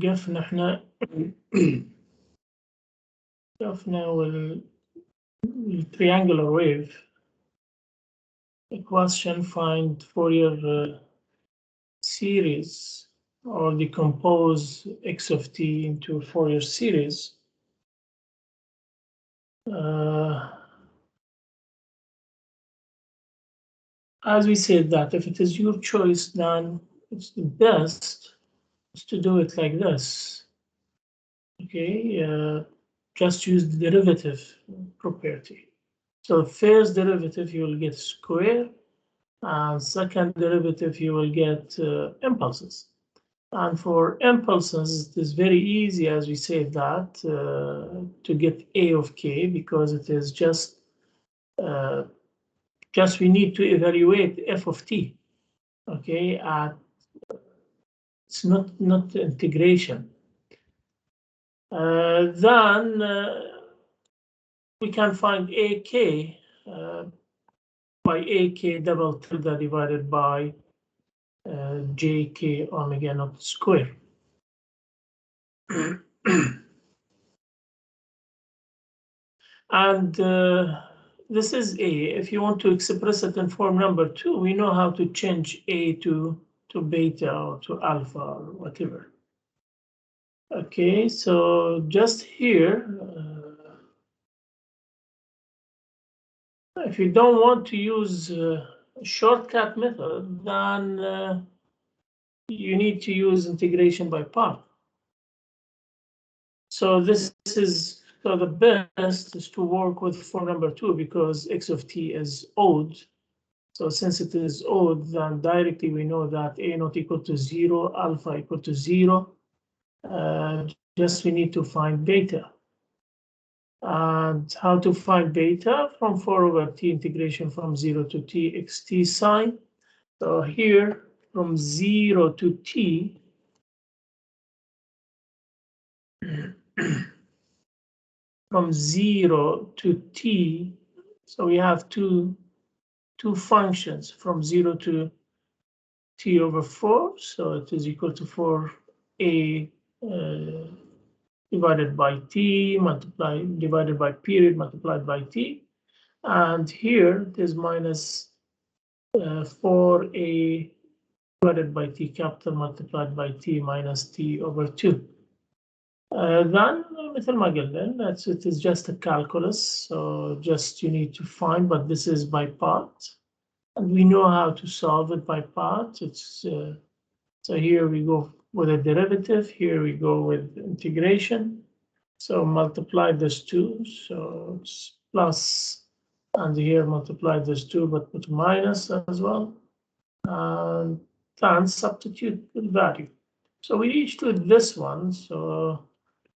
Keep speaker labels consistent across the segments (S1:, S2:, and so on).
S1: قفنا احنا قفنا triangular wave equation, find Fourier series or decompose x of t into a Fourier series. As we said that if it is your choice, then it's the best is to do it like this. Okay, just use the derivative property. So first derivative you will get square, and second derivative you will get impulses. And for impulses, it is very easy, as we said that, to get a of k, because it is just we need to evaluate f of t. Okay, it's not integration. Then we can find ak by ak double tilde divided by jk omega naught square. And this is a. If you want to express it in form number 2, we know how to change a to beta or to alpha or whatever. Okay, so just here, if you don't want to use a shortcut method, then you need to use integration by part. So this is, so the best is to work with form number 2, because x of t is odd. So since it is odd, then directly we know that a not equal to 0, alpha equal to 0. Just we need to find beta. And how to find beta? From 4 over t integration from 0 to t xt sine. So here from 0 to t, from 0 to t, so we have two functions from 0 to t over 4, so it is equal to 4a divided by t divided by period multiplied by t, and here it is minus 4a divided by t capital multiplied by t minus t over 2. Then مثل ما قلنا, it is just a calculus, so just you need to find, but this is by part, and we know how to solve it by part. It's so here we go with a derivative, here we go with integration. So multiply those two, so it's plus, and here multiply those two, but put minus as well, and then substitute the value. So we reach to this one, so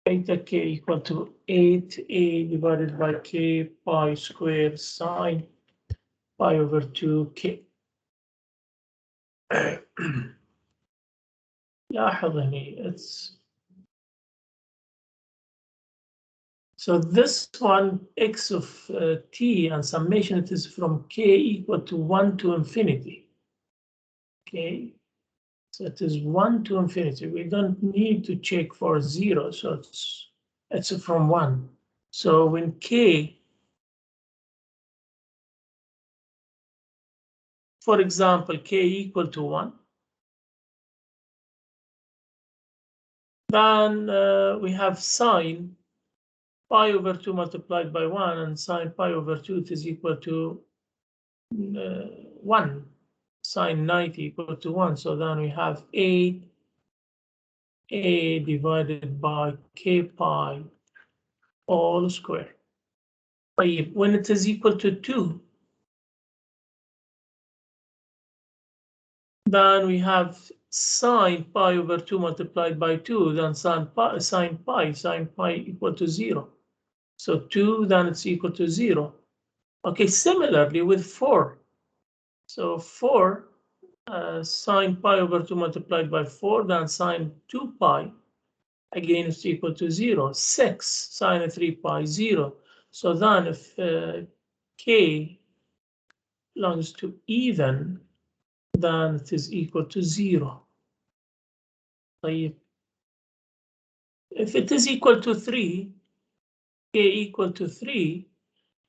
S1: beta k equal to 8a divided by k pi squared sine pi over 2k. لاحظ هني, it's so this one x of t and summation, it is from k equal to 1 to infinity. Okay, so it is 1 to infinity. We don't need to check for 0, so it's from 1. So when k, for example, k equal to 1, then we have sine pi over 2 multiplied by 1, and sine pi over 2 it is equal to 1. Sine 90 equal to 1. So then we have a divided by k pi all square. When it is equal to 2, then we have sine pi over 2 multiplied by 2, then sine pi equal to 0. So 2, then it's equal to 0. Okay, similarly with 4. So 4, sine pi over 2 multiplied by 4, then sine 2 pi, again it's equal to 0. 6, sine 3 pi, 0. So then if k belongs to even, then it is equal to 0. طيب. If it is equal to 3, k equal to 3,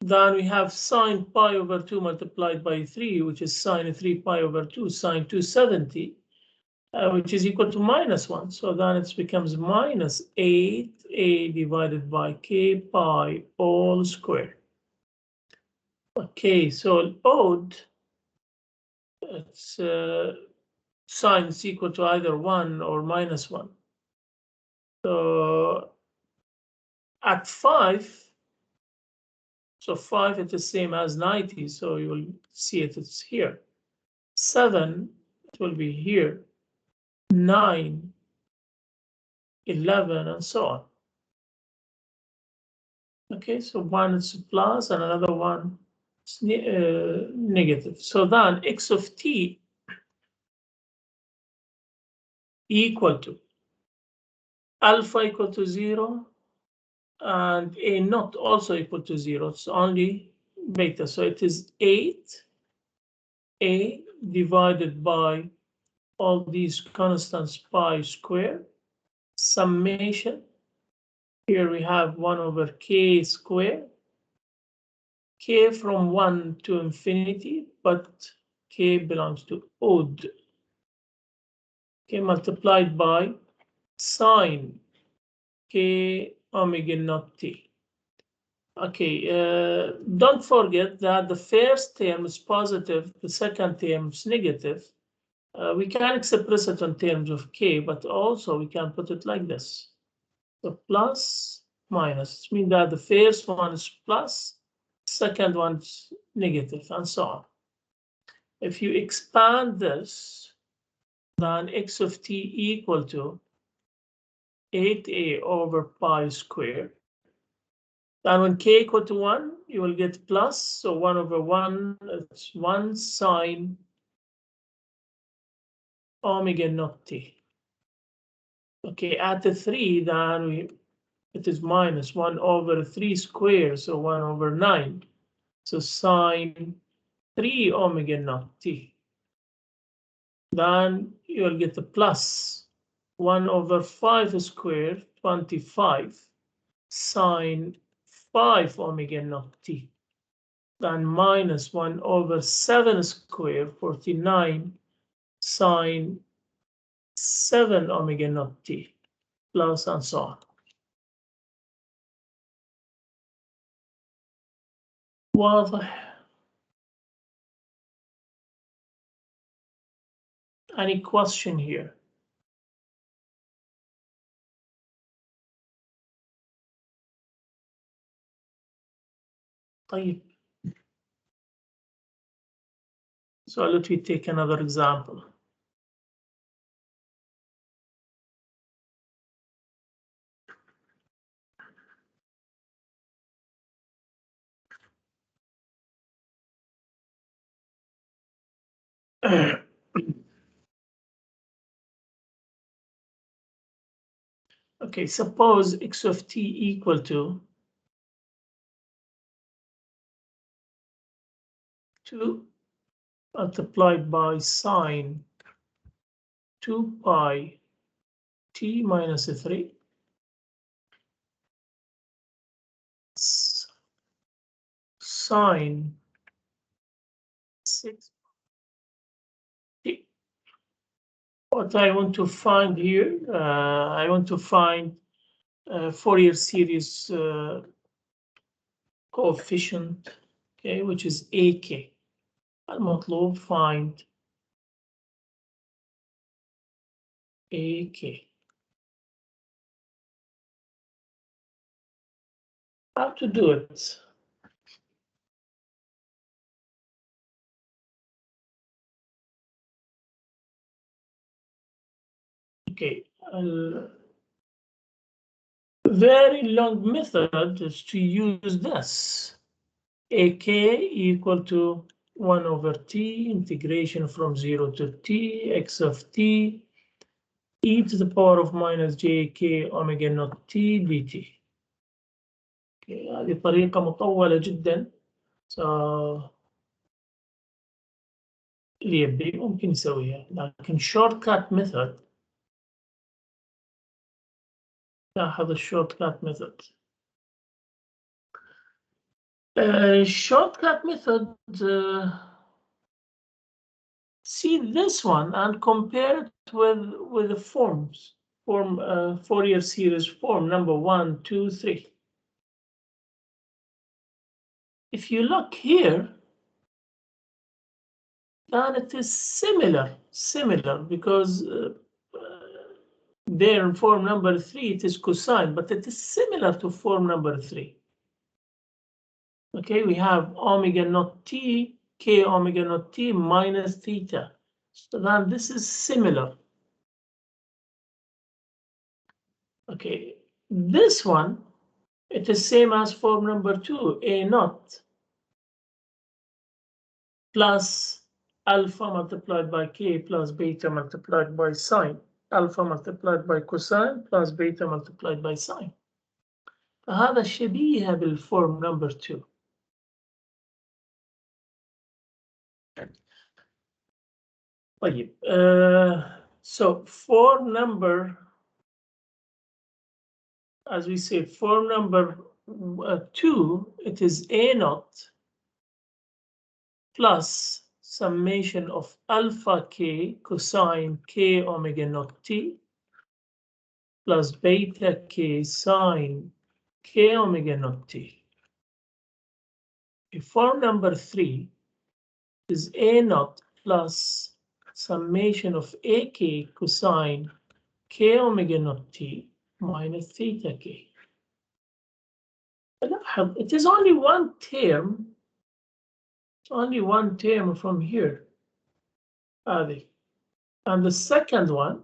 S1: then we have sine pi over 2 multiplied by 3, which is sine 3 pi over 2, sine 270, which is equal to -1. So then it becomes minus 8a divided by k pi all squared. Okay, so odd, it's sine is equal to either 1 or -1. So at 5, so 5 is the same as 90, so you will see it, it's here. 7, it will be here. 9, 11, and so on. Okay, so one is plus and another one is negative. So then x of t equal to alpha equal to 0 and a not also equal to 0. It's only beta. So it is 8a divided by all these constants pi squared, summation. Here we have 1 over k squared. K from 1 to infinity, but k belongs to odd. K multiplied by sine k omega naught t. Okay, don't forget that the first term is positive, the second term is negative. We can express it in terms of k, but also we can put it like this. So plus, minus. It means that the first one is plus, second one is negative, and so on. If you expand this, then x of t equal to 8a over pi squared. Then when k equal to 1, you will get plus, so 1 over 1, it's 1 sine omega naught t. Okay, at the 3, then it is minus 1 over 3 squared, so 1 over 9. So sine 3 omega naught t. Then you will get the plus 1 over 5 squared, 25, sine 5 omega naught t. Then minus 1 over 7 squared, 49, sine 7 omega naught t, plus and so on. واضح. Any question here? طيب. So let me take another example. Okay, suppose x of t equal to 2 multiplied by sine 2 pi t minus 3 sine 6 t. What I want to find here, I want to find Fourier series coefficient, okay, which is AK. المطلوب find AK. How to do it? Okay, very long method is to use this. AK equal to 1 over t, integration from 0 to t, x of t, e to the power of minus jk omega naught t dt. Okay, هذه طريقة مطولة جدا. So اللي يبي ممكن يسويها، لكن shortcut method لاحظ الشورت ميثود. shortcut method see this one and compare it with the forms Fourier series form number 1, 2, 3. If you look here, then it is similar because there in form number 3 it is cosine, but it is similar to form number 3. Okay, we have omega naught t, k omega naught t minus theta. So then this is similar. Okay, this one, it is same as form number 2, a naught plus alpha multiplied by k plus beta multiplied by sine, alpha multiplied by cosine plus beta multiplied by sine. فهذا شبيه بالform number 2. طيب, so form number, as we say, form number 2, it is a naught plus summation of alpha k cosine k omega naught t plus beta k sine k omega naught t. Form number 3 is a naught plus summation of ak cosine k omega naught t minus theta k. It is only one term. It's only one term from here. And the second one,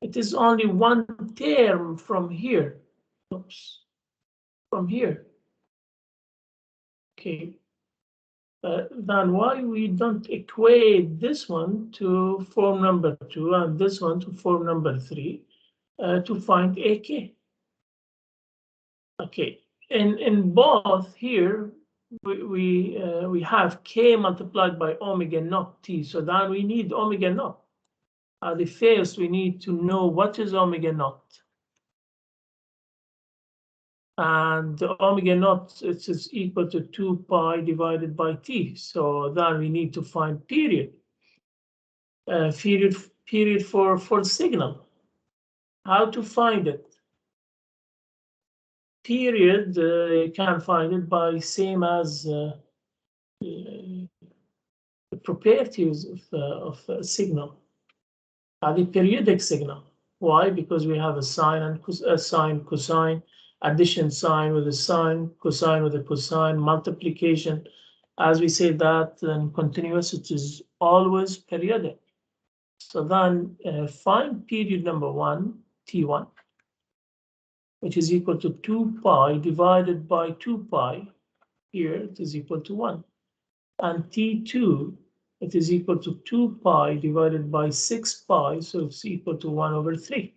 S1: it is only one term from here. Oops. From here. Okay. Then why we don't equate this one to form number 2 and this one to form number 3 to find AK? Okay. In both here, we have k multiplied by omega naught t. So then we need omega naught. The first we need to know what is omega naught. And omega naught is equal to 2 pi divided by t. So then we need to find period. Period for signal. How to find it? Period, you can find it by same as the properties of a signal. The periodic signal. Why? Because we have a sine and cosine, addition sign with a sine, cosine with a cosine, multiplication. As we say that in continuous, it is always periodic. So then find period number 1, T1, which is equal to 2 pi divided by 2 pi. Here it is equal to 1. And T2, it is equal to 2 pi divided by 6 pi, so it's equal to 1 over 3.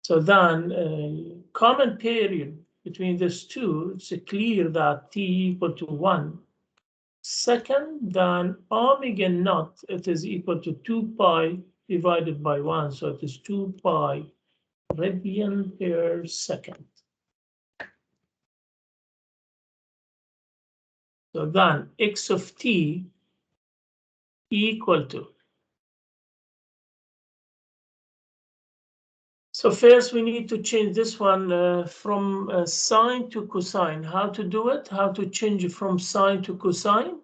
S1: So then common period between these two, it's clear that T equal to 1. Second, then omega naught, it is equal to 2 pi divided by 1, so it is 2 pi radian per second. So then x of t equal to. So first we need to change this one from sine to cosine. How to do it? How to change it from sine to cosine?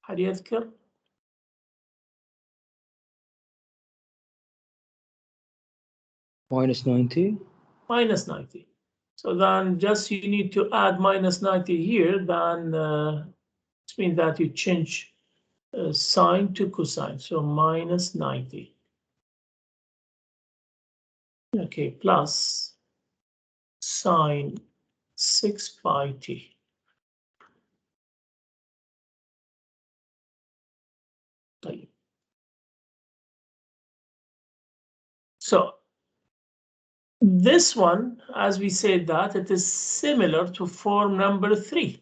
S1: حد يذكر؟
S2: minus 90.
S1: Minus 90. So then just you need to add minus 90 here, then it means that you change sine to cosine. So minus 90. Okay, plus sine 6 pi t. So This one, as we said, that it is similar to form number 3.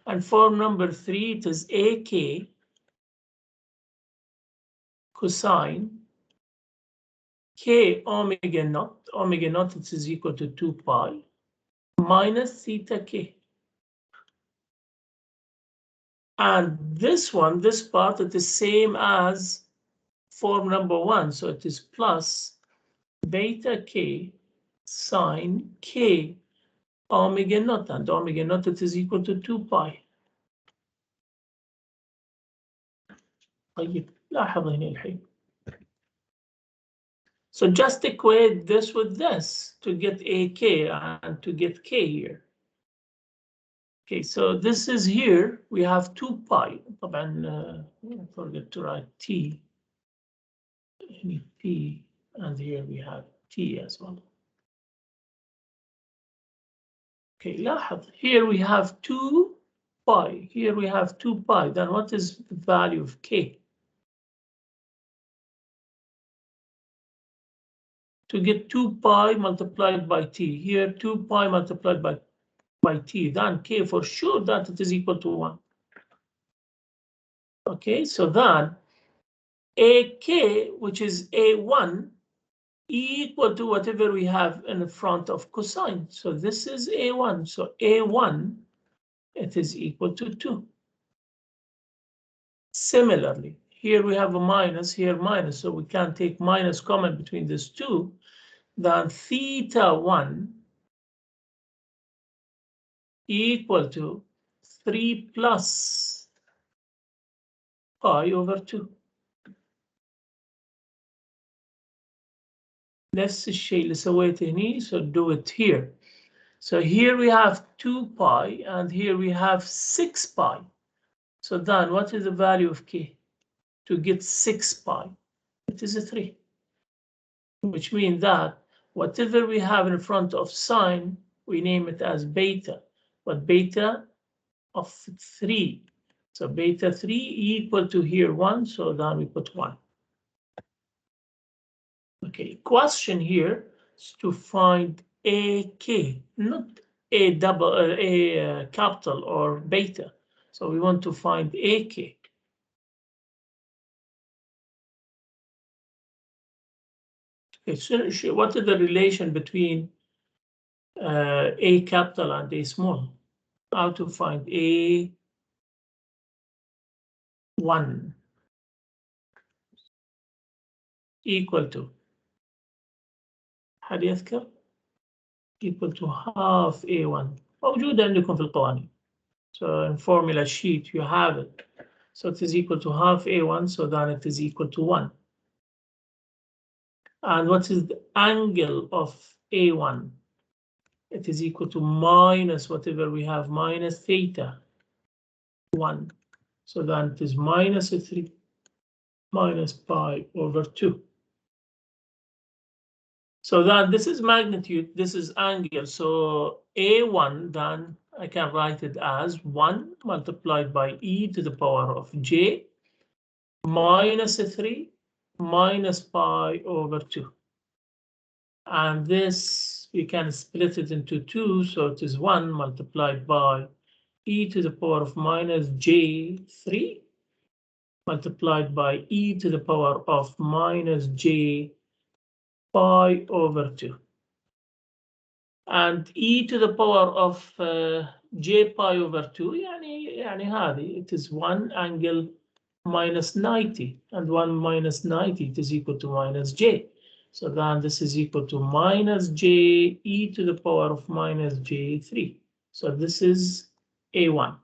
S1: And form number 3, it is AK cosine K omega naught. Omega naught, it is equal to 2 pi minus theta K. And this one, this part, it is same as form number 1. So it is plus beta K sine K omega naught, and omega naught, it is equal to 2 pi. طيب لاحظ هنا الحين. So just equate this with this to get AK and to get K here. Okay, so this is here, we have 2 pi. طبعا forget to write T. P, and here we have T as well. Okay, لاحظ, here we have 2 pi, here we have 2 pi, then what is the value of K? To get 2 pi multiplied by T, here 2 pi multiplied by T, then K for sure that it is equal to 1. Okay, so then AK, which is A1, equal to whatever we have in the front of cosine. So this is A1, so A1, it is equal to 2. Similarly, here we have a minus, here minus, so we can take minus common between these two. Then theta 1 equal to 3 plus pi over 2. نفس الشيء اللي سويته هني, so do it here. So here we have 2 pi and here we have 6 pi. So then what is the value of K? To get 6 pi, it is a 3. Which means that whatever we have in front of sine, we name it as beta, but beta of 3. So beta 3 equal to here 1, so then we put 1. Okay, question here is to find AK, not a capital or beta. So we want to find AK. Okay, so what is the relation between A capital and A small? How to find A1 equal to, حد يذكر؟ equal to half A1 موجودة عندكم في القوانين. So in formula sheet you have it. So it is equal to half A1, so then it is equal to 1. And what is the angle of A1? It is equal to minus whatever we have, minus theta 1. So then it is minus 3 minus pi over 2. So then this is magnitude, this is angle. So A1, then I can write it as 1 multiplied by e to the power of j minus 3 minus pi over 2. And this, we can split it into 2, so it is 1 multiplied by e to the power of minus j3 multiplied by e to the power of minus j pi over 2. And e to the power of j pi over 2, يعني هذه, it is 1 angle minus 90, and 1 minus 90, it is equal to minus j. So then this is equal to minus j e to the power of minus j3. So this is A1.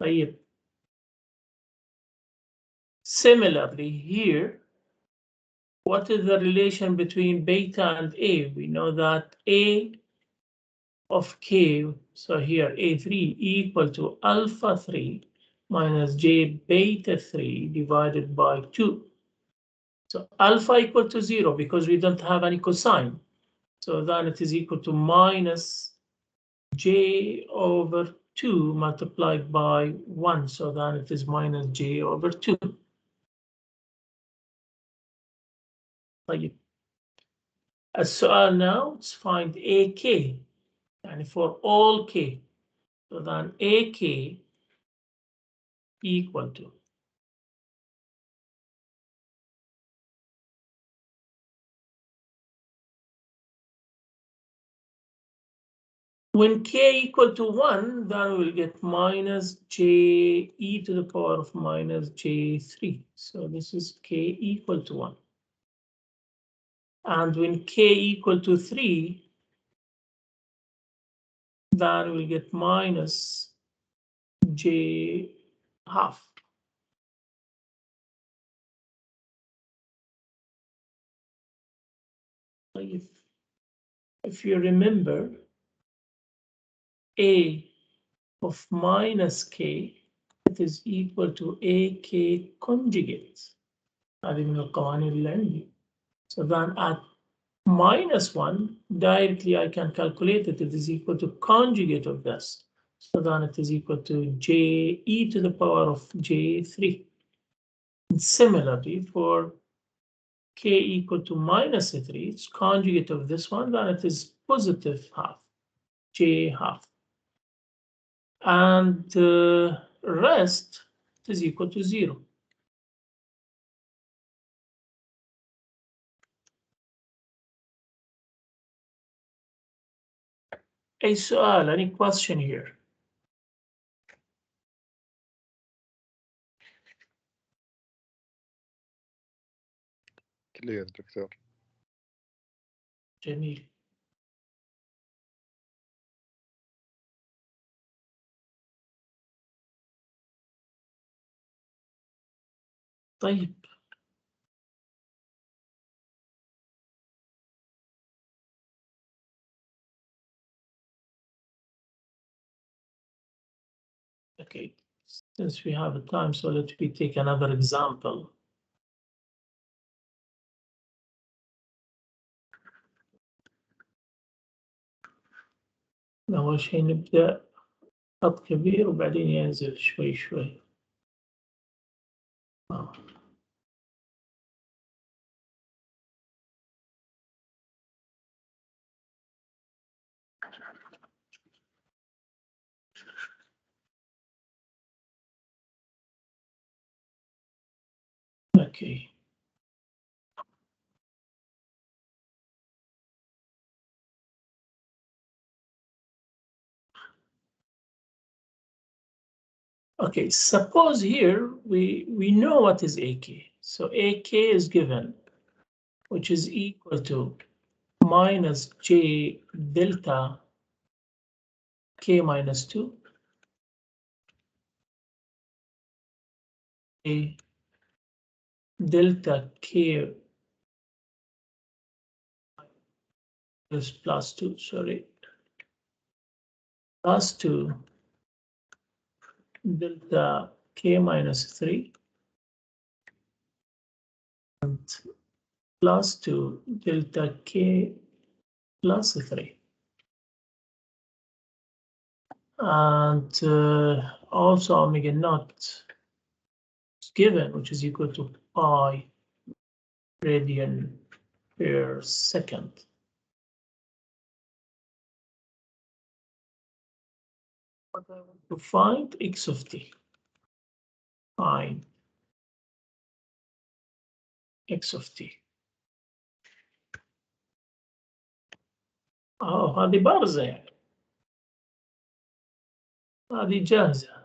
S1: طيب. Similarly here, what is the relation between beta and A? We know that A of K, so here A3 equal to alpha 3 minus j beta 3 divided by 2. So alpha equal to 0 because we don't have any cosine. So then it is equal to minus j over 2 multiplied by 1. So then it is minus j over 2. طيب. السؤال now let's find AK يعني for all K. So then AK equal to when K equal to 1, then we'll get minus J e to the power of minus J3. So this is K equal to 1. And when K equal to 3, then we'll get minus J half. If you remember, A of minus K, it is equal to AK conjugate. هذه من القوانين اللي عندي. So then at minus 1, directly I can calculate that it is equal to conjugate of this. So then it is equal to J e to the power of J3. And similarly, for K equal to minus 3, it's conjugate of this one, then it is positive half, J half. And the rest is equal to 0. أي سؤال, any question here?
S2: كلير دكتور.
S1: جميل. طيب. Okay, since we have a time, so let me take another example. أول شيء نبدأ خط كبير وبعدين ينزل شوي شوي. Okay. Okay, suppose here we know what is AK. So AK is given, which is equal to minus J delta K minus 2. A delta K is plus 2, sorry. Plus 2 delta K minus 3. And plus 2 delta K plus 3. And also omega naught is given, which is equal to pi radian per second. What I want to find x of t. Find x of t. هذه بارزة يعني. هذه جاهزة.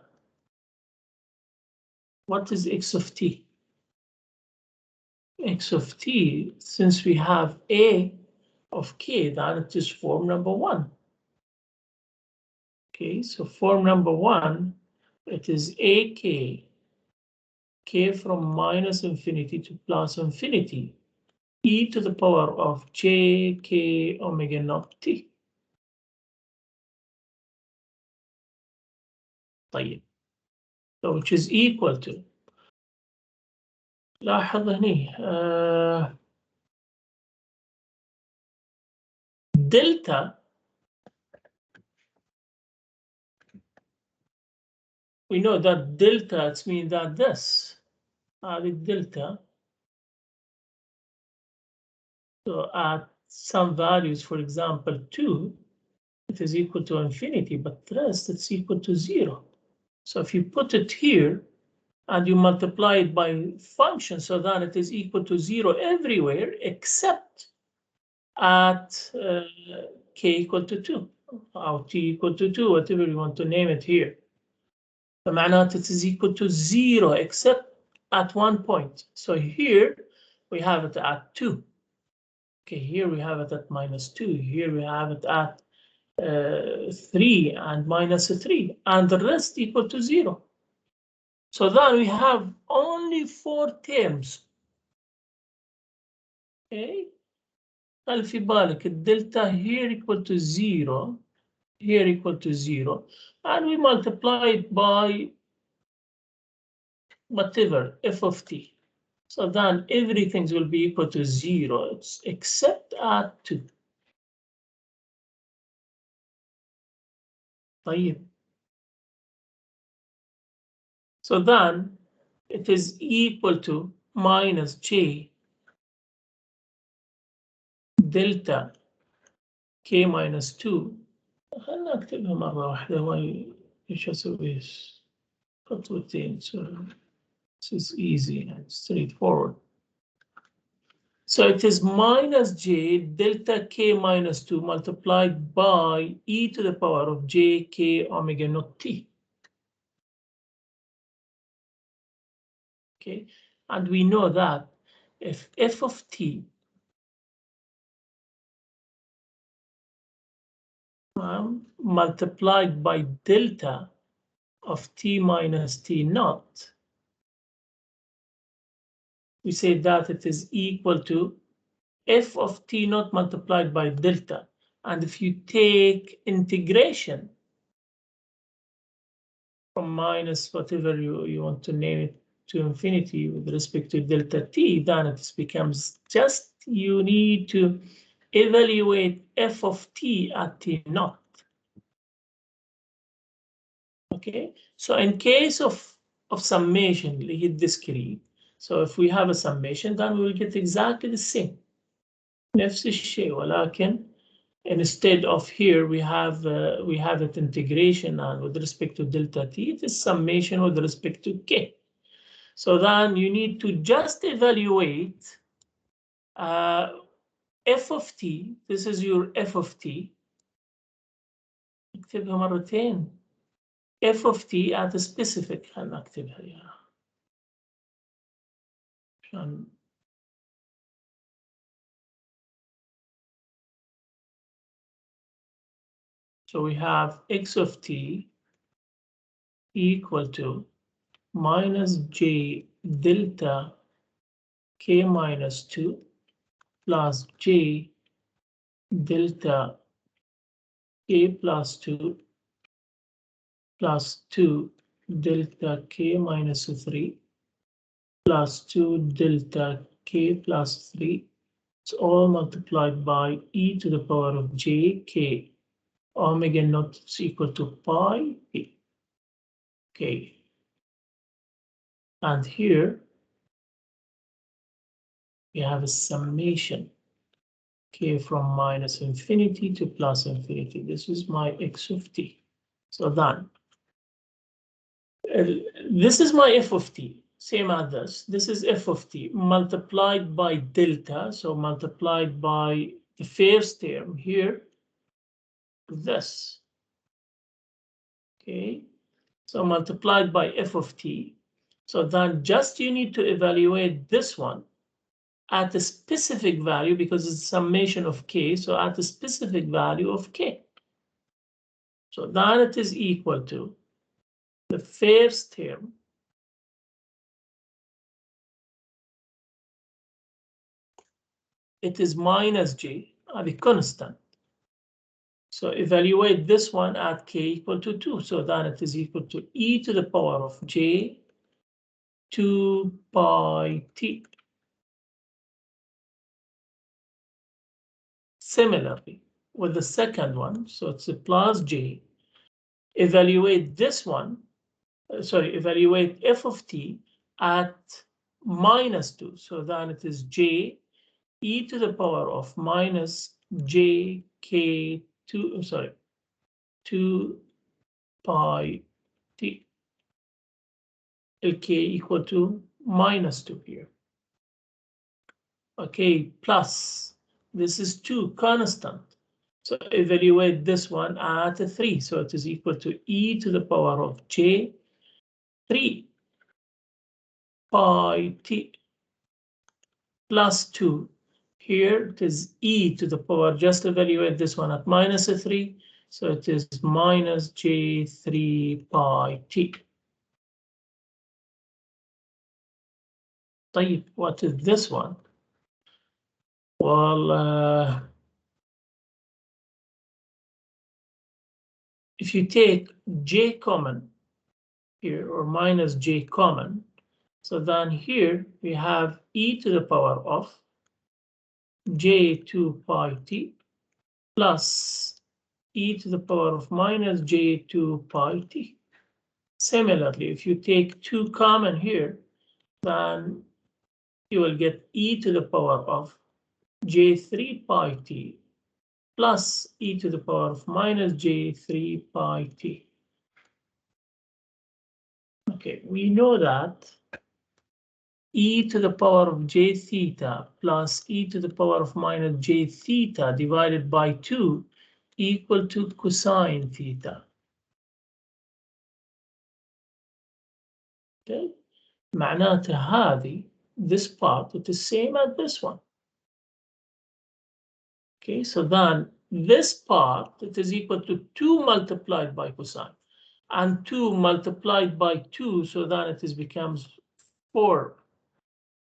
S1: What is x of t? X of t, since we have a of k, then it is form number 1. Okay, so form number 1, it is ak, k from minus infinity to plus infinity, e to the power of j k omega naught t. طيب. So which is equal to, لاحظ هني delta, we know that delta, it means that this, the delta, so at some values, for example, 2, it is equal to infinity, but the rest it's equal to 0. So if you put it here and you multiply it by function, so then it is equal to 0 everywhere except at k equal to 2 or t equal to 2, whatever you want to name it here. فمعناته it is equal to 0 except at one point. So here we have it at 2. Okay, here we have it at -2. Here we have it at 3 and -3, and the rest equal to 0. So then we have only 4 terms. Okay, خلي في بالك الدلتا here equal to 0, here equal to 0, and we multiply it by whatever f of t. So then everything will be equal to 0 except at 2. طيب. So then it is equal to minus j delta k minus 2. خلنا نكتبها مرة واحدة. ايش اسوي؟ خطوتين. So this is easy and straightforward. So it is minus j delta k minus 2 multiplied by e to the power of j k omega naught t. Okay, and we know that if f of t multiplied by delta of t minus t naught, we say that it is equal to f of t naught multiplied by delta. And if you take integration from minus whatever you want to name it to infinity with respect to delta t, then it becomes just you need to evaluate f of t at t naught. Okay, so in case of summation, اللي هي discrete, so if we have a summation, then we will get exactly the same. نفس الشيء, ولكن instead of here we have it integration, and with respect to delta t, it is summation with respect to k. So then you need to just evaluate f of t. This is your f of t. اكتبها مرتين. f of t at a specific. خلنا نكتبها يا عشان so we have x of t equal to minus j delta k minus 2 plus j delta k plus 2 plus 2 delta k minus 3 plus 2 delta k plus 3. It's all multiplied by e to the power of j k omega naught is equal to pi p. Okay. And here we have a summation k from minus infinity to plus infinity. This is my x of t. So then this is my f of t, same as this. This is f of t multiplied by delta, so multiplied by the first term here, this. Okay, so multiplied by f of t. So then just you need to evaluate this one at a specific value because it's summation of k, so at a specific value of k. So then it is equal to the first term it is minus j, the constant. So evaluate this one at k equal to 2. So then it is equal to e to the power of j 2 pi t. Similarly, with the second one, so it's a plus j. Evaluate this one, evaluate f of t at minus 2. So then it is j e to the power of minus jk 2 pi t, k equal to -2 here. Okay, plus this is 2 constant. So evaluate this one at 3. So it is equal to e to the power of j 3 pi t plus 2. Here it is e to the power, just evaluate this one at -3. So it is minus j3 pi t. طيب, what is this one? Well, if you take j common here, or minus j common, so then here we have e to the power of j2 pi t plus e to the power of minus j2 pi t. Similarly, if you take 2 common here, then you will get e to the power of j3 pi t plus e to the power of minus j3 pi t. Okay, we know that e to the power of j theta plus e to the power of minus j theta divided by 2 equal to cosine theta. Okay, معناته هذه, this part, it is same as this one. Okay, so then this part, it is equal to 2 multiplied by cosine, and 2 multiplied by 2, so then it is becomes 4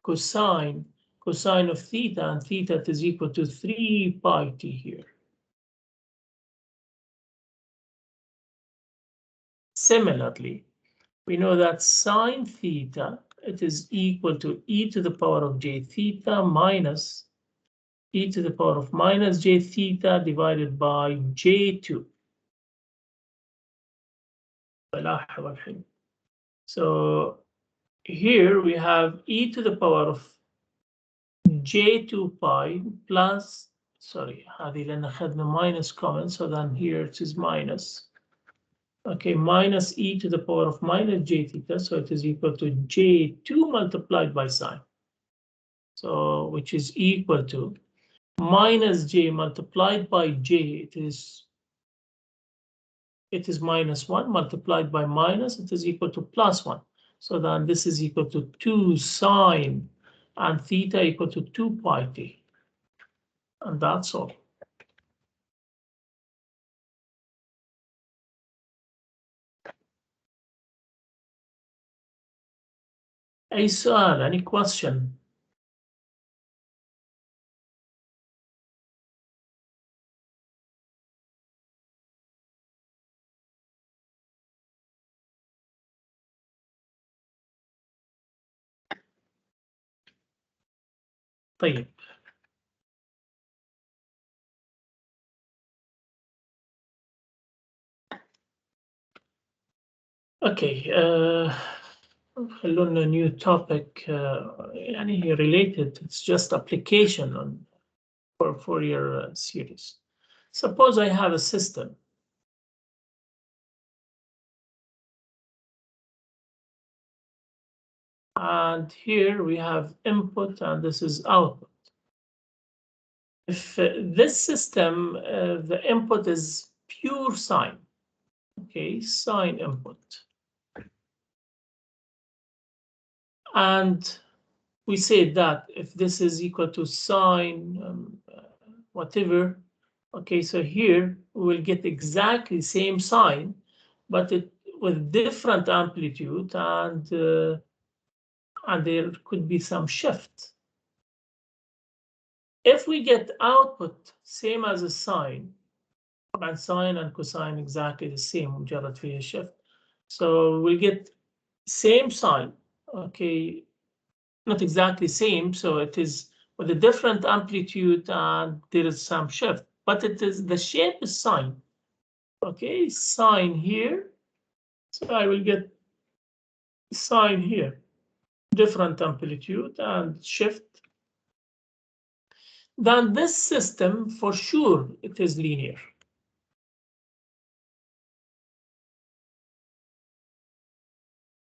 S1: cosine of theta, and theta is equal to 3 pi t here. Similarly, we know that sine theta, it is equal to e to the power of j theta minus e to the power of minus j theta divided by j2. So here we have e to the power of j2 pi plus, sorry, هذه لأن أخذنا minus common, so then here it is minus. Okay, minus e to the power of minus j theta, so it is equal to j2 multiplied by sine. So which is equal to minus j multiplied by j, it is -1 multiplied by minus, it is equal to +1. So then this is equal to 2 sine and theta equal to 2 pi t. And that's all. أي سؤال, any question? طيب. Okay, خلونا new topic, يعني هي related, it's just application on for your series. Suppose I have a system. And here we have input and this is output. If this system, the input is pure sine, okay, sine input. And we say that if this is equal to sine, whatever, okay, so here we will get exactly same sine, but it with different amplitude, and there could be some shift. If we get output same as a sine, and sine and cosine exactly the same, مجرد فيها shift, so we'll get same sine, okay, not exactly same, so it is with a different amplitude and there is some shift, but it is the shape is sine, okay, sine here, so I will get sine here, different amplitude and shift. then this system, for sure, it is linear.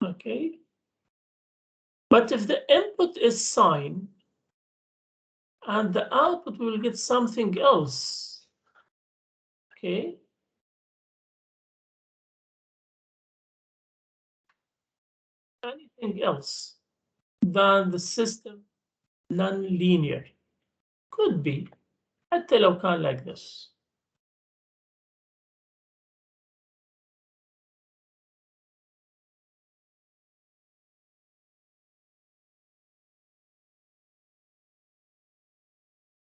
S1: Okay. But if the input is sine and the output will get something else, okay, anything else, then the system non-linear. Could be حتى لو كان like this.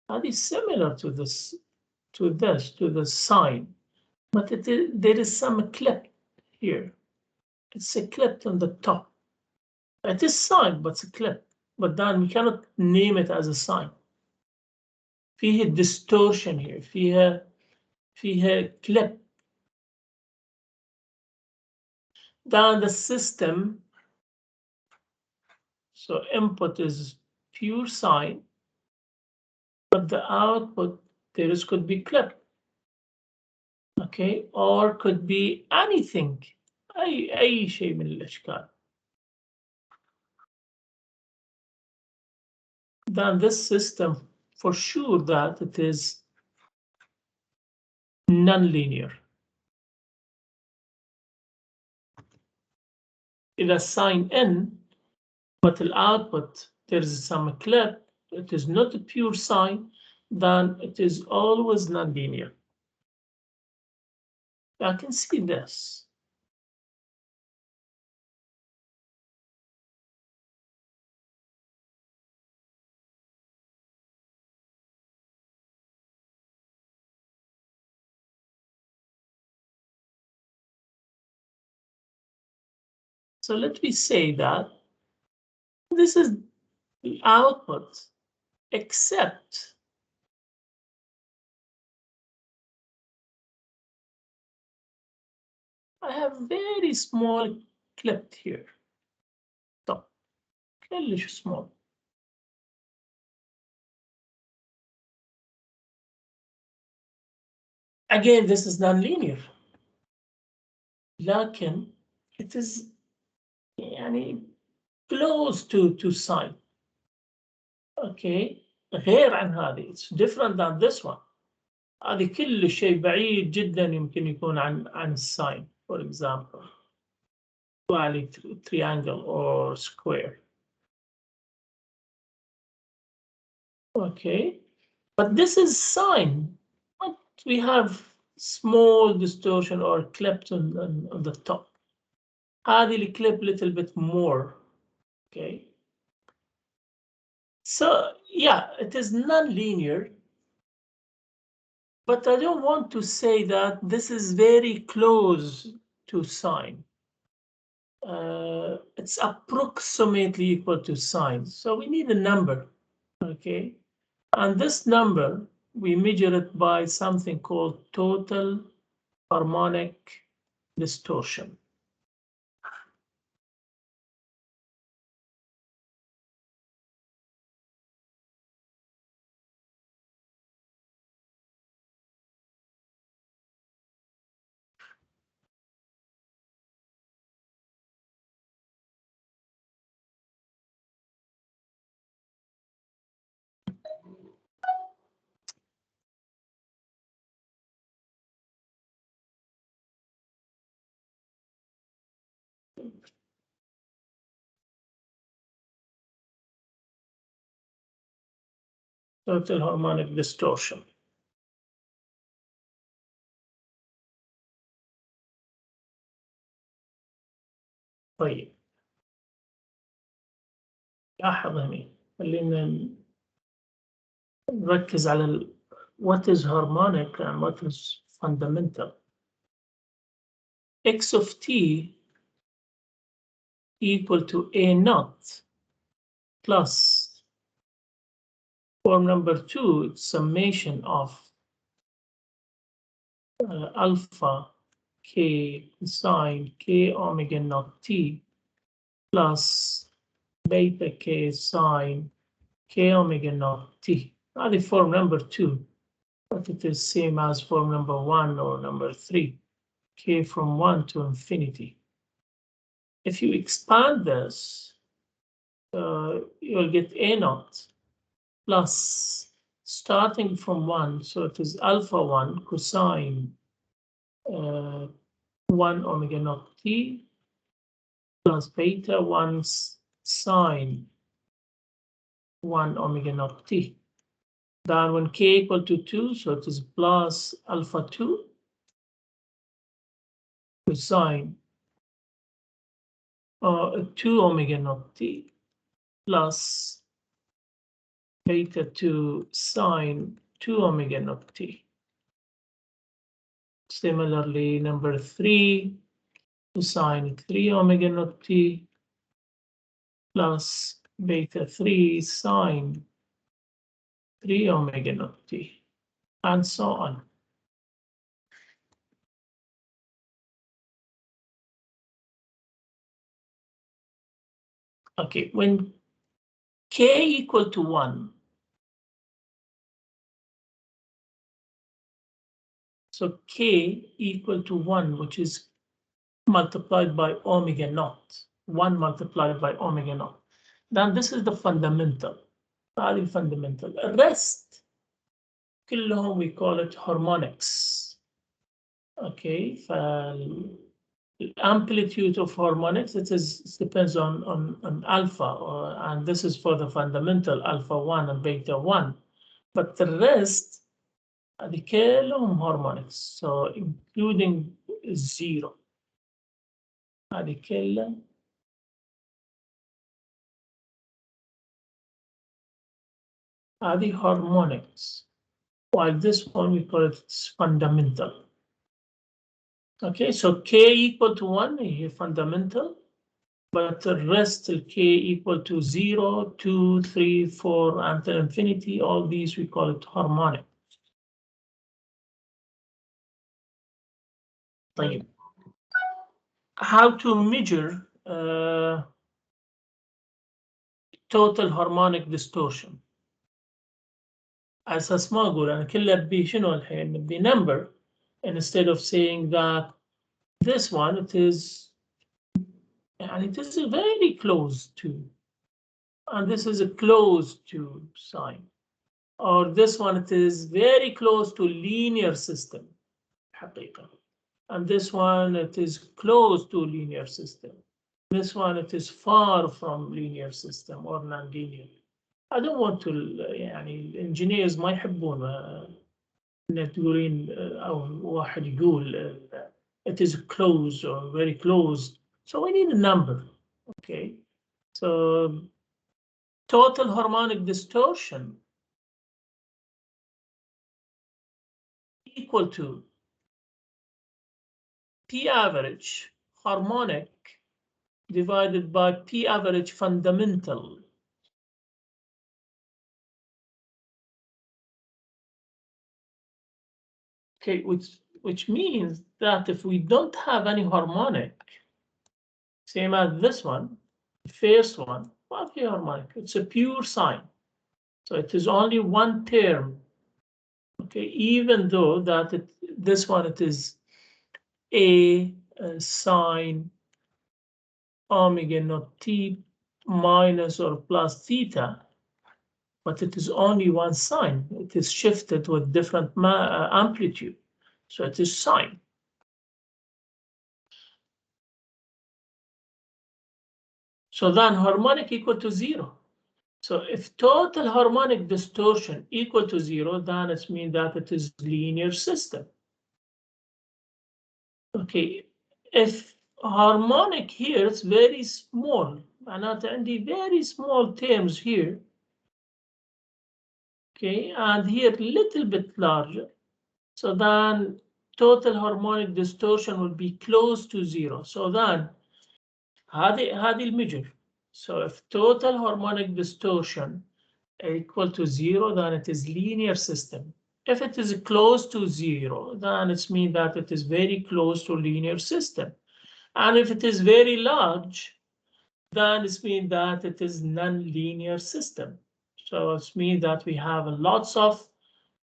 S1: And it's similar to this, to the sine, but there is some clip here. It's a clip on the top. It is sine, but it's a clip. But then we cannot name it as a sine. فيه distortion here. فيها clip. Then the system, so input is pure sine, but the output could be clip. Okay, or could be anything. أي شيء من الأشكال. Then this system, for sure that it is non-linear. إذا sine n, but the output there is some clip, it is not a pure sine, then it is always non-linear. I can see this. So let me say that this is the output, except I have very small clip here. So, كلش small. Again, this is non-linear. لكن it is يعني close to sine. Okay, غير عن هذه. It's different than this one. هذه كل شيء بعيد جدا يمكن يكون عن الساين. For example, triangle or square. Okay, but this is sine. But we have small distortion or clip on the top. هذه اللي clip little bit more. Okay. So yeah, it is non-linear, but I don't want to say that this is very close to sine. It's approximately equal to sine. So we need a number, okay? And this number, we measure it by something called total harmonic distortion. Total harmonic distortion. طيب لاحظ هنا خلينا نركز على what is harmonic and what is fundamental. X of t equal to a naught plus form number 2, it's summation of alpha k sine k omega naught t plus beta k sine k omega naught t. the form number 2, but it is same as form number 1 or number 3, k from 1 to infinity. If you expand this, you'll get a naught plus starting from 1, so it is alpha 1 cosine 1 omega naught t plus beta 1 sine 1 omega naught t. Then when k equal to 2, so it is plus alpha 2 cosine 2 omega naught t plus beta 2 sine 2 omega naught t. Similarly, number 3 cosine 3 omega naught t plus beta 3 sine 3 omega naught t, and so on. Okay, when k equal to 1, so k equal to 1, which is multiplied by omega naught, 1 multiplied by omega naught, then this is the fundamental, very fundamental. The rest, كلهم we call it harmonics. Okay, amplitude of harmonics, it depends on alpha, and this is for the fundamental alpha 1 and beta 1, but the rest هذه كلهم harmonics, so including 0 هذه كلها هذه harmonics, while this one we call it fundamental. Okay, so k equal to 1 is fundamental, but the rest of k equal to 0, 2, 3, 4 until infinity, all these we call it harmonic. طيب. How to measure total harmonic distortion? أساس ما أقول أنا كله بدي شنو الحين بدي number, instead of saying that this one it is very close to, and this is a close to sign, or this one it is very close to linear system حقيقة, and this one it is close to linear system, this one it is far from linear system or non-linear. I don't want to يعني engineers ما يحبون إن تقولين أو واحد يقول it is close or very close, so we need a number. Okay, so total harmonic distortion equal to P average harmonic divided by P average fundamental. Okay, which means that if we don't have any harmonic, same as this one, the first one, not the harmonic, it's a pure sine. So it is only one term. Okay, even though that this one it is a sine omega naught t minus or plus theta, but it is only one sine. It is shifted with different amplitude, so it is sine. So then harmonic equal to 0. So if total harmonic distortion equal to 0, then it means that it is linear system. Okay, if harmonic here is very small, معناته عندي very small terms here. Okay, and here little bit larger. So then total harmonic distortion will be close to 0. So then هذه الميجر. So if total harmonic distortion equal to 0, then it is linear system. If it is close to 0, then it means that it is very close to linear system. And if it is very large, then it means that it is non-linear system. So it means that we have lots of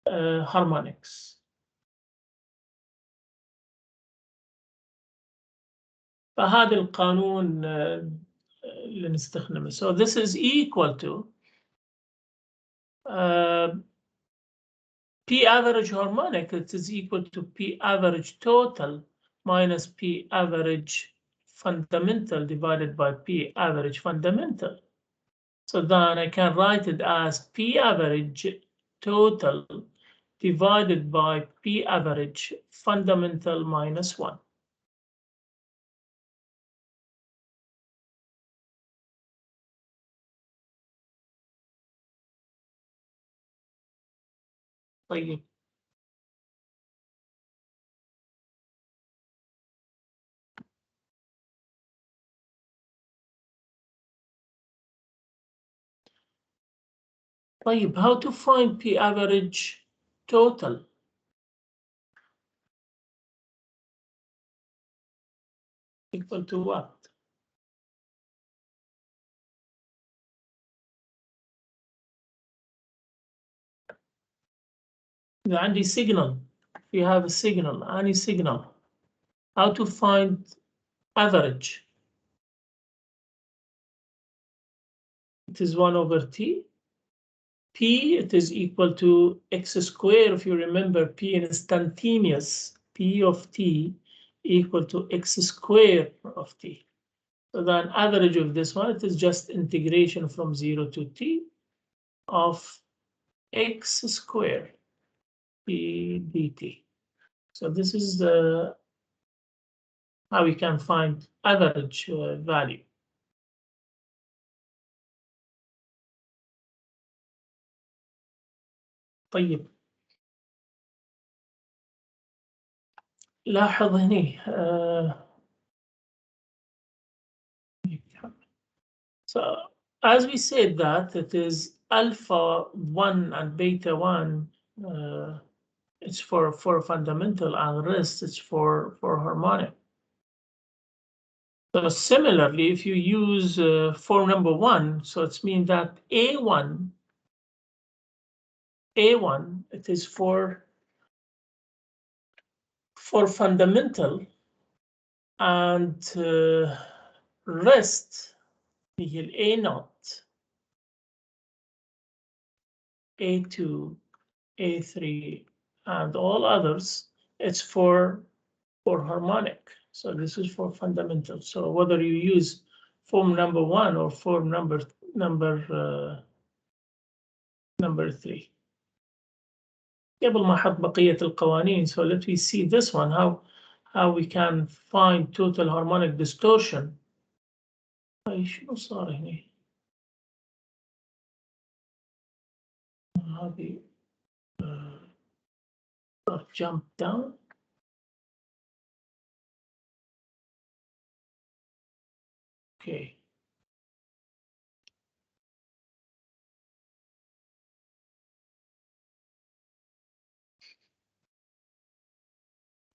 S1: harmonics. فهذا القانون اللي نستخدمه. So this is equal to P average harmonic. It is equal to P average total minus P average fundamental divided by P average fundamental. So then I can write it as P average total divided by P average fundamental minus 1. طيب طيب, how to find P average total? Equal to what? إذا عندي signal, if you have a signal, any signal, how to find average? It is 1 over T. P, it is equal to x squared. If you remember, P instantaneous, P of T equal to x squared of T. So then average of this one, it is just integration from 0 to T of x squared P dt. So this is how we can find average value. طيب, لاحظ هني so as we said that it is alpha 1 and beta 1, it's for fundamental, and rest it's for harmonic. So similarly, if you use form number 1, so it's mean that A1, it is for fundamental, and rest هي ال A0, A2, A3, and all others, it's for harmonic. So this is for fundamental. So whether you use form number 1 or form number 3. قبل ما أحط بقية القوانين, so let me see this one, how we can find total harmonic distortion. شنو صار هنا؟ هذه jump down. Okay.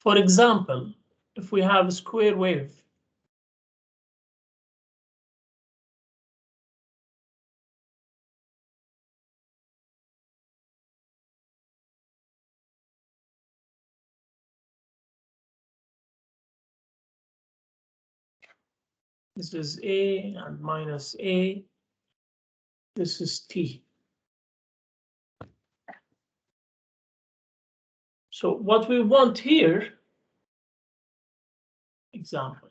S1: For example, if we have a square wave, this is A and minus A, this is T. So what we want here, example,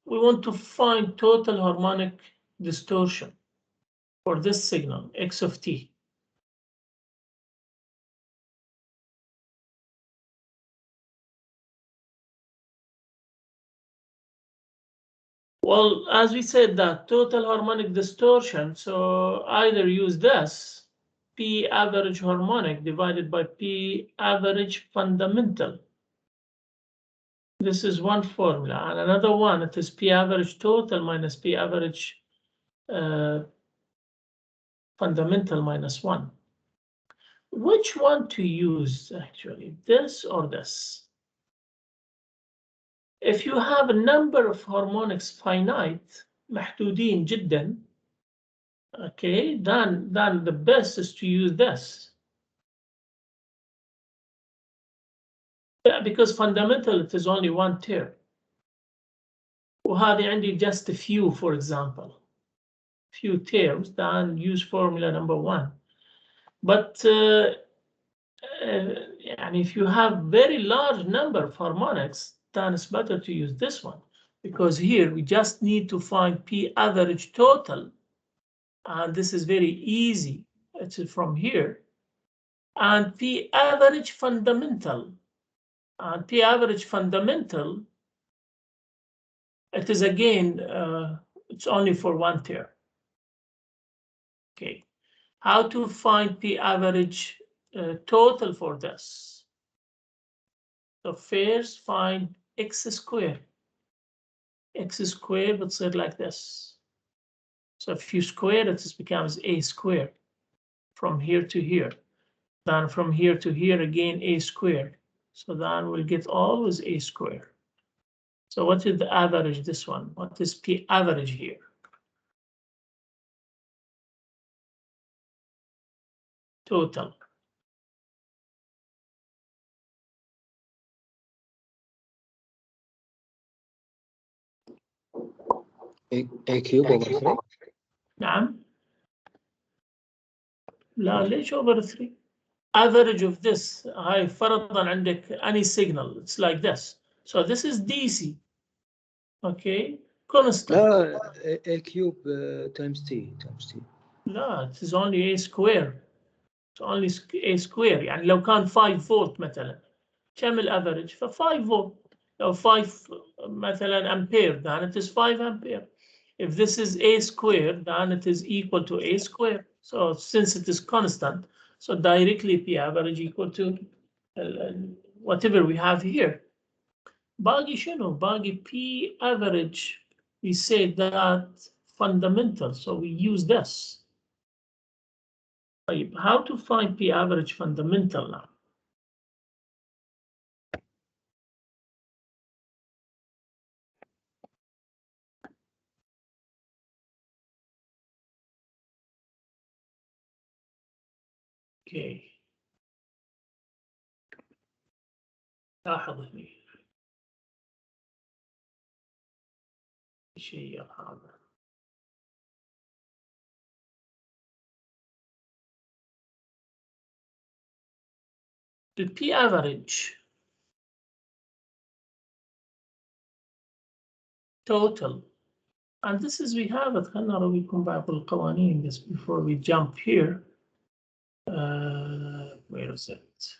S1: we want to find total harmonic distortion for this signal, x of t. Well, as we said, that total harmonic distortion, so either use this, P average harmonic divided by P average fundamental. This is one formula, and another one, it is P average total minus P average fundamental minus 1. Which one to use, actually, this or this? if you have a number of harmonics finite محدودين جدا, okay, then the best is to use this. Yeah, because fundamental it is only one term. وهذه عندي just a few, for example, few terms, then use formula number 1. But and if you have very large number of harmonics, then it's better to use this one, because here we just need to find P average total, and this is very easy. It's from here, and P average fundamental, and P average fundamental, it is again it's only for one term. Okay, how to find P average total for this? So first find x squared. X squared بتصير like this. So if you square it, it becomes a squared from here to here. Then from here to here again a squared. So then we'll get always a squared. So what is the average this one? What is P average here? Total.
S2: A cube over 3.
S1: نعم. لا ليش over 3? Average of this, هاي فرضا عندك any signal, it's like this. So this is DC. Okay, constant.
S2: لا A cube times T.
S1: لا, it is only a square. It's only a square. يعني لو كان 5 فولت مثلا كم الافرج؟ ف 5 فولت. لو 5 مثلا ampere, then it is 5 ampere. If this is a square, then it is equal to a square. So since it is constant, so directly P average equal to whatever we have here. باقي شنو؟ باقي P average. We say that fundamental, so we use this. طيب, how to find P average fundamental now? Okay. لاحظ هنا شيء هذا. The P average total, and this is we have it. خلنا نرويكم بعض القوانين this before we jump here. Where is it?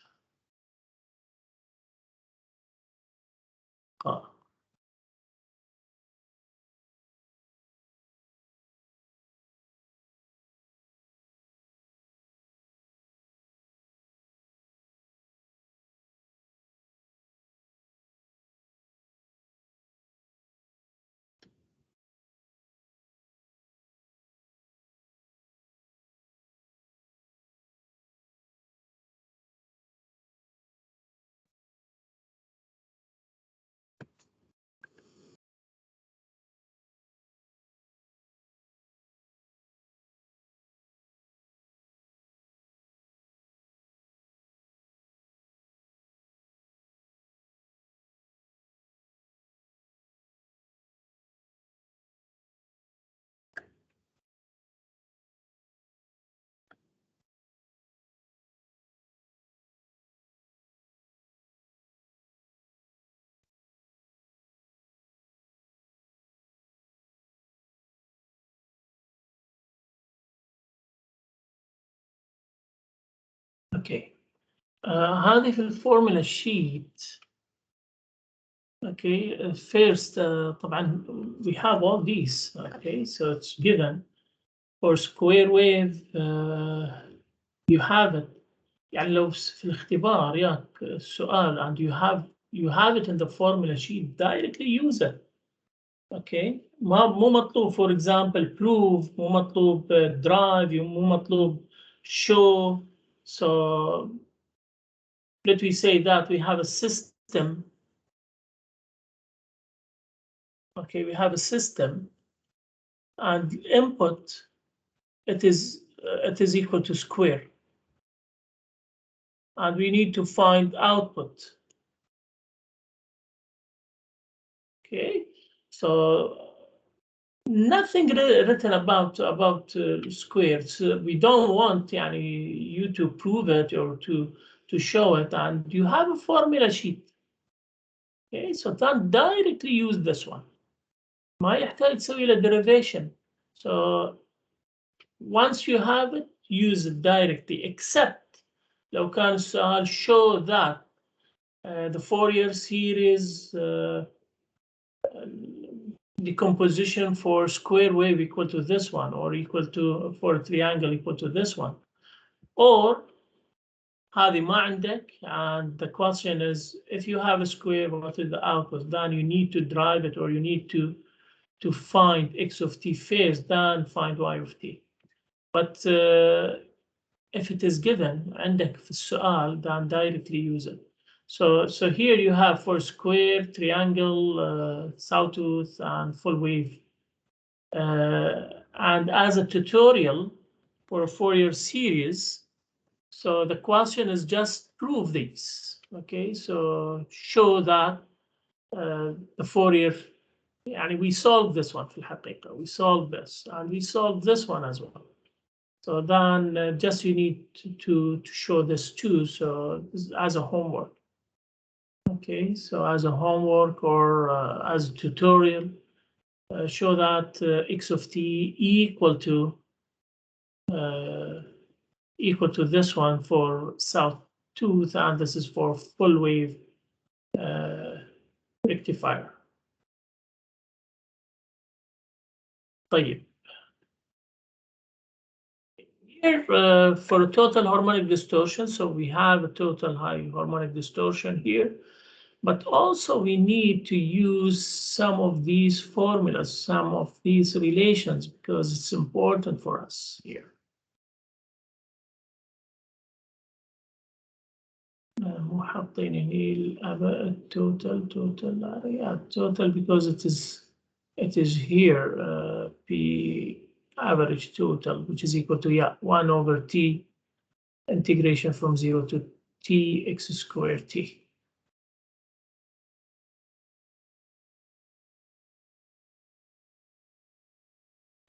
S1: Okay. هذه في الفورمولا sheet. Okay, first طبعا we have all these. Okay, so it's given for square wave. You have it. يعني لو في الاختبار ياك السؤال and you have it in the formula sheet, directly use it. Okay, مو مطلوب for example prove, مو مطلوب drive, مو مطلوب show. So let me say that we have a system Okay, we have a system, and input it is equal to square, and we need to find output. Okay, so nothing written about squares. We don't want you to prove it or to show it, and you have a formula sheet. Okay, so then directly use this one. ما يحتاج تسوي له derivation. So once you have it, use it directly, except لو كان السؤال show that the Fourier series decomposition for square wave equal to this one, or equal to for a triangle equal to this one, or هذه ما عندك, and the question is if you have a square, what is the output? Then you need to drive it, or you need to find x of t first, then find y of t. But if it is given عندك في السؤال, then directly use it. So here you have for square, triangle, sawtooth, and full wave. And as a tutorial for a Fourier series, so the question is just prove these. Okay, so show that the Fourier, and we solved this one في الحقيقة. We solved this, and we solved this one as well. So then just you need to show this too. So as a homework. Okay, so as a homework or as a tutorial, show that x of t equal to this one for sawtooth, and this is for full wave rectifier. طيب. Here for a total harmonic distortion, so we have a total high harmonic distortion here, but also we need to use some of these formulas, some of these relations, because it's important for us here. مو حاطين هني total because it is here P average total, which is equal to 1 over T integration from 0 to T x squared T.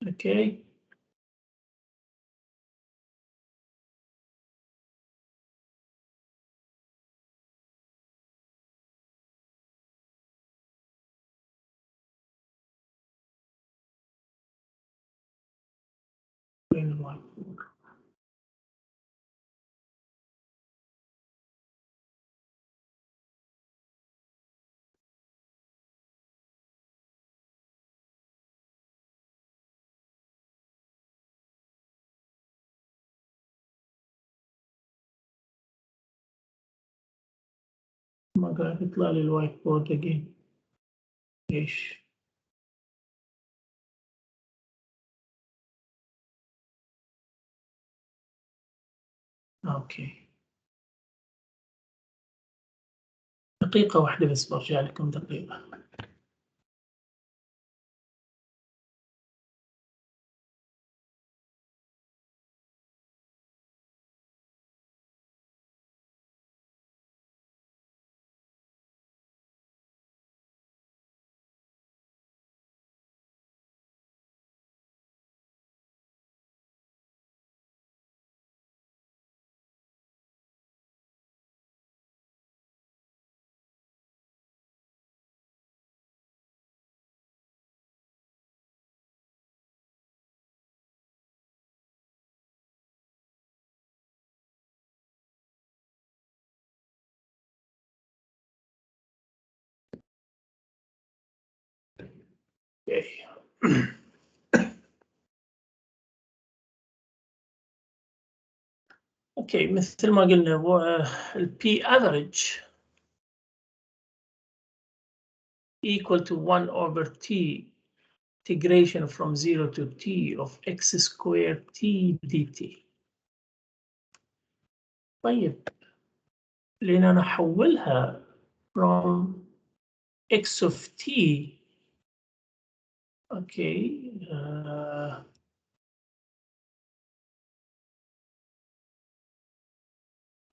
S1: Okay. ما قاعد يطلع لي الوايت بورد again. ايش؟ اوكي. دقيقة واحدة بس، برجع لكم دقيقة. اوكي، مثل ما قلنا البي average equal to 1 over T integration from 0 to T of x squared T dt. طيب لأن نحولها from x of T Okay.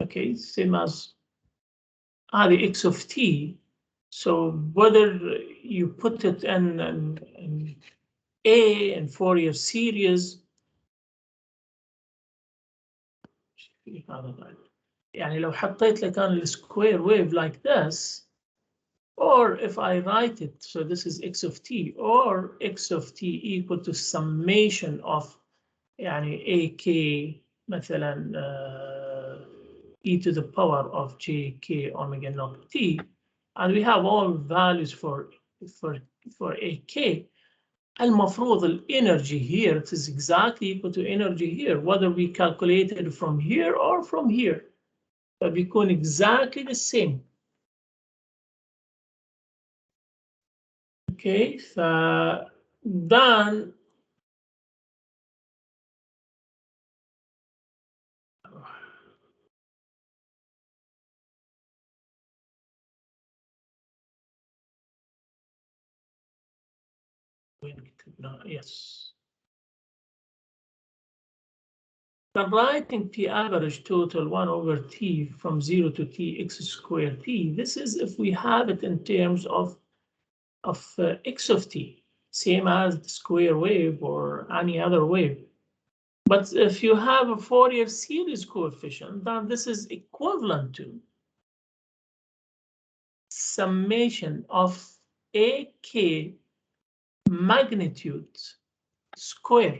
S1: Okay, same as the x of t. So whether you put it in A and Fourier series, يعني لو حطيت لك أنا السكوير wave like this, or if I write it, so this is x of t, or x of t equal to summation of يعني ak مثلا e to the power of jk omega naught t, and we have all values for ak. المفروض الانرجي here it is exactly equal to energy here, whether we calculated from here or from here, فبيكون exactly the same. Okay, فدان yes. The writing P average total 1 over T from 0 to T x squared T. This is if we have it in terms of x of T, same as the square wave or any other wave. But if you have a Fourier series coefficient, then this is equivalent to summation of AK magnitude square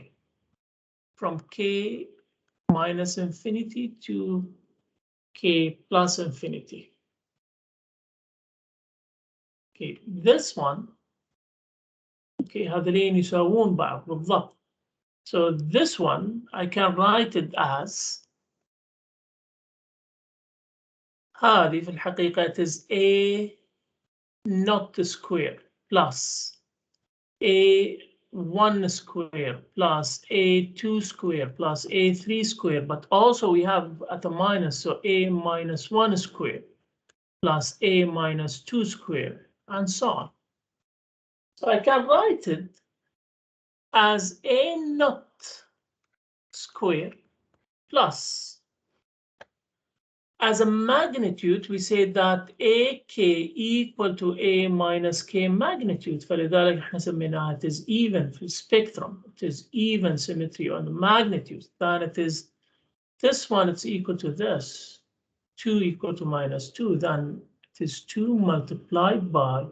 S1: from K minus infinity to K plus infinity. Okay, this one, okay, هذين يساوون بعض بالضبط. So this one, I can write it as هذه في الحقيقة it is A naught square plus A1 square plus A2 square plus A3 square, but also we have at a minus, so A minus 1 square plus A minus 2 square, and so on. So I can write it as A naught square plus, as a magnitude, we say that AK equal to A minus K magnitude. فلذلك احنا سميناها it is even في spectrum. It is even symmetry on the magnitude. Then it is this one, it's equal to this. 2 equal to minus 2. Then it is 2 multiplied by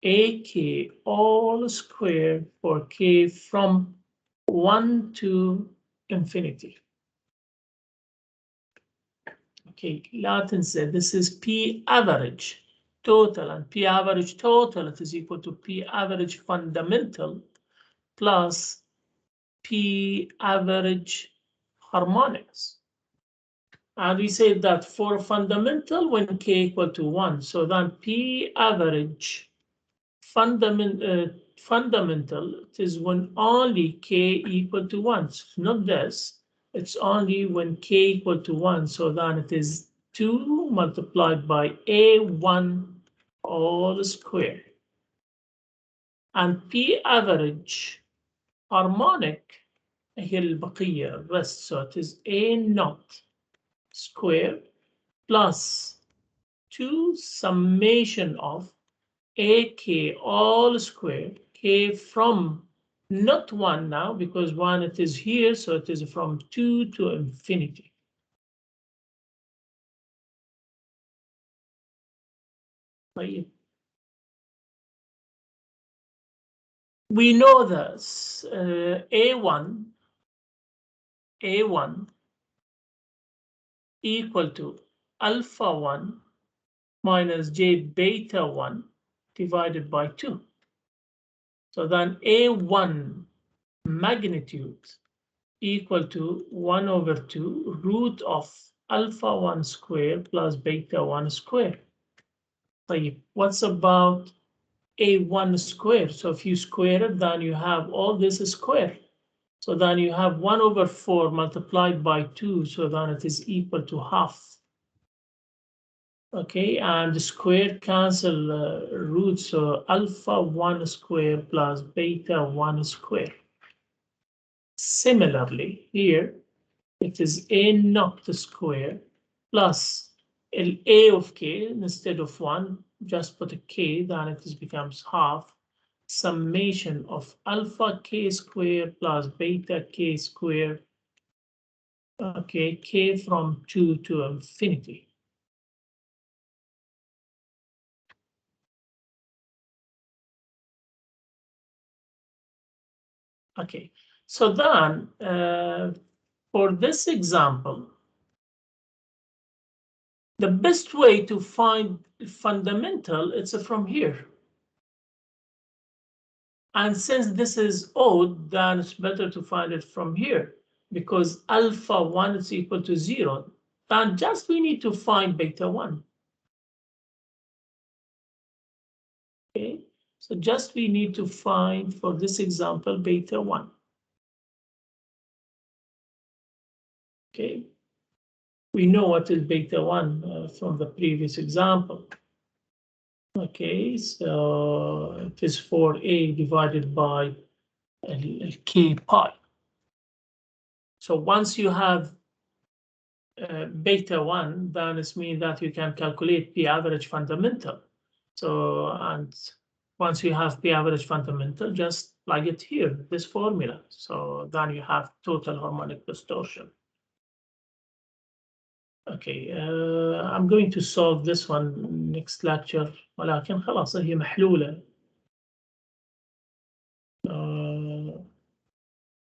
S1: AK all squared for K from 1 to infinity. Okay, لا تنسى, this is P average total, and P average total, it is equal to P average fundamental plus P average harmonics. And we say that for fundamental when K equal to 1, so then P average fundamental, it is when only K equal to 1, so not this. It's only when K equal to 1, so then it is 2 multiplied by A1 all squared. And P average harmonic هي البقية rest, so it is A naught squared plus 2 summation of AK all squared, K from not 1 now, because 1 it is here, so it is from 2 to infinity. We know this, A1 equal to alpha 1 minus J beta 1 divided by 2. So then A1 magnitude equal to 1 over 2 root of alpha 1 square plus beta 1 square. طيب, what's about A1 square? So if you square it, then you have all this square. So then you have 1 over 4 multiplied by 2, so then it is equal to half. Okay, and the square cancel roots, so alpha 1 square plus beta 1 square. Similarly, here it is a naught square plus a of k instead of 1, just put a k, then it becomes half summation of alpha k square plus beta k square. Okay, k from 2 to infinity. Okay, so then for this example, the best way to find fundamental, it's from here. And since this is odd, then it's better to find it from here, because alpha 1 is equal to 0. Then just we need to find beta 1. Okay, so just we need to find, for this example, beta 1. Okay, we know what is beta 1 from the previous example. Okay, so it is 4a divided by k pi. So once you have beta 1, then it means that you can calculate p average fundamental. So, and once you have p average fundamental, just plug it here, this formula. So then you have total harmonic distortion. Okay, I'm going to solve this one next lecture. ولكن خلاص هي محلولة.